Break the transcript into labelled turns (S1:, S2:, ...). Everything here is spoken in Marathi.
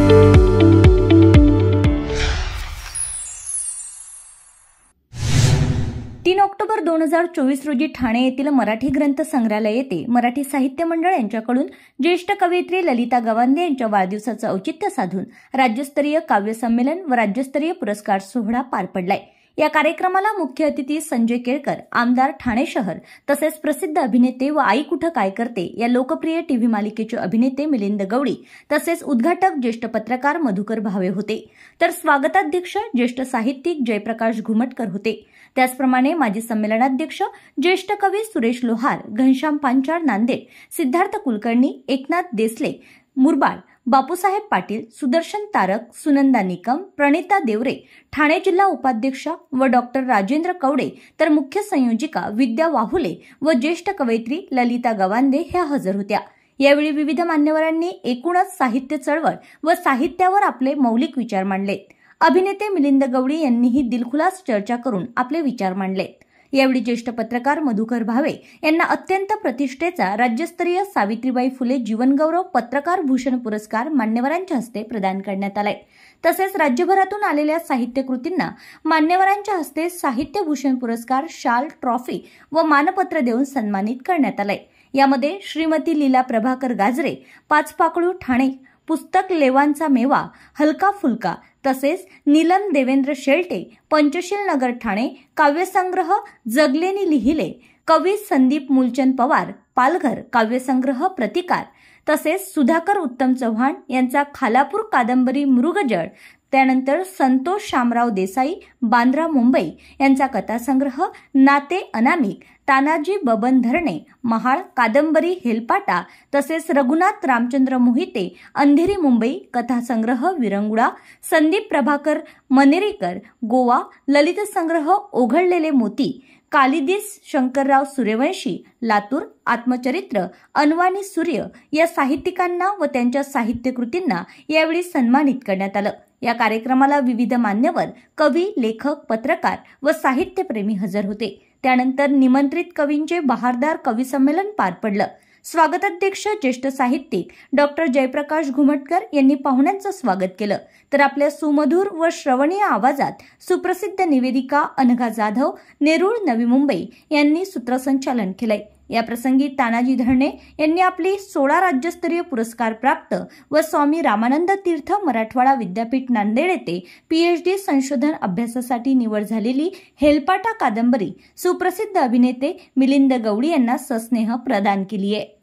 S1: तीन ऑक्टोबर 2024 रोजी ठाणे येथील मराठी ग्रंथ संग्रहालय येथे मराठी साहित्य मंडळ यांच्याकडून ज्येष्ठ कवयित्री ललिता गवांदे यांच्या वाढदिवसाचं औचित्य साधून राज्यस्तरीय काव्य संमेलन व राज्यस्तरीय पुरस्कार सोहळा पार पडलाय। या कार्यक्रमाला मुख्य अतिथी संजय केळकर, आमदार ठाणे शहर, तसेच प्रसिद्ध अभिनेते व आई कुठं काय करते या लोकप्रिय टीव्ही मालिकेचे अभिनेते मिलिंद गवळी तसेच उद्घाटक ज्येष्ठ पत्रकार मधुकर भावे होते। तर स्वागताध्यक्ष ज्येष्ठ साहित्यिक जयप्रकाश घुमटकर होते। त्याचप्रमाणे माजी संमेलनाध्यक्ष ज्येष्ठ कवी सुरेश लोहार, घनश्याम पांचाळ नांदेड, सिद्धार्थ कुलकर्णी, एकनाथ देसले मुरबाड, बापूसाहेब पाटील, सुदर्शन तारक, सुनंदा निकम, प्रणिता देवरे, ठाणे जिल्हा उपाध्यक्षा व डॉक्टर राजेंद्र कवडे, तर मुख्य संयोजिका विद्या वाहुले व ज्येष्ठ कवयित्री ललिता गवांदे ह्या हजर होत्या। यावेळी विविध मान्यवरांनी एकूणच साहित्य चळवळ व साहित्यावर आपले मौलिक विचार मांडले। अभिनेते मिलिंद गवळी यांनीही दिलखुलास चर्चा करून आपले विचार मांडले। यावेळी ज्येष्ठ पत्रकार मधुकर भावे यांना अत्यंत प्रतिष्ठेचा राज्यस्तरीय सावित्रीबाई फुले जीवनगौरव पत्रकार भूषण पुरस्कार मान्यवरांच्या हस्ते प्रदान करण्यात आलाय। तसेच राज्यभरातून आलेल्या साहित्यकृतींना मान्यवरांच्या हस्ते साहित्य भूषण पुरस्कार, शाल, ट्रॉफी व मानपत्र देऊन सन्मानित करण्यात आलंय। यामध्ये श्रीमती लीला प्रभाकर गाजरे, पाचपाकळू ठाणे, पुस्तक लेवांचा मेवा, हलका फुलका, तसेच नीलम देवेंद्र शेळटे, पंचशील नगर ठाणे, काव्यसंग्रह जगलेनी लिहिले, कवी संदीप मूलचंद पवार, पालघर, काव्यसंग्रह प्रतिकार, तसेच सुधाकर उत्तम चव्हाण यांचा खालापूर कादंबरी मृगजळ, त्यानंतर संतोष शामराव देसाई, बांद्रा मुंबई यांचा कथासंग्रह नाते अनामिक, तानाजी बबन धरणे, महाळ कादंबरी हेलपाटा, तसेच रघुनाथ रामचंद्र मोहिते, अंधेरी मुंबई कथासंग्रह विरंगुळा, संदीप प्रभाकर मनेरीकर, गोवा ललित संग्रह ओघळलेले मोती, कालिदास शंकरराव सूर्यवंशी, लातूर आत्मचरित्र, अनवाणी सूर्य या साहित्यिकांना व त्यांच्या साहित्यकृतींना यावेळी सन्मानित करण्यात आलं। या कार्यक्रमाला विविध मान्यवर, कवी, लेखक, पत्रकार व साहित्यप्रेमी हजर होते। त्यानंतर निमंत्रित कवींचे बहारदार कवी संमेलन पार पडलं। स्वागताध्यक्ष ज्येष्ठ साहित्यिक डॉक्टर जयप्रकाश घुमटकर यांनी पाहुण्यांचं स्वागत केलं, तर आपल्या सुमधुर व श्रवणीय आवाजात सुप्रसिद्ध निवेदिका अनघा जाधव, नेरूळ नवी मुंबई यांनी सूत्रसंचालन केलंय। या प्रसंगी तानाजी धरणे यांनी आपली 16 राज्यस्तरीय पुरस्कार प्राप्त व स्वामी रामानंद तीर्थ मराठवाडा विद्यापीठ नांदेड येथे PhD संशोधन अभ्यासासाठी निवड झालेली हेलपाटा कादंबरी सुप्रसिद्ध अभिनेते मिलिंद गवळी यांना सस्नेह प्रदान केली आहे।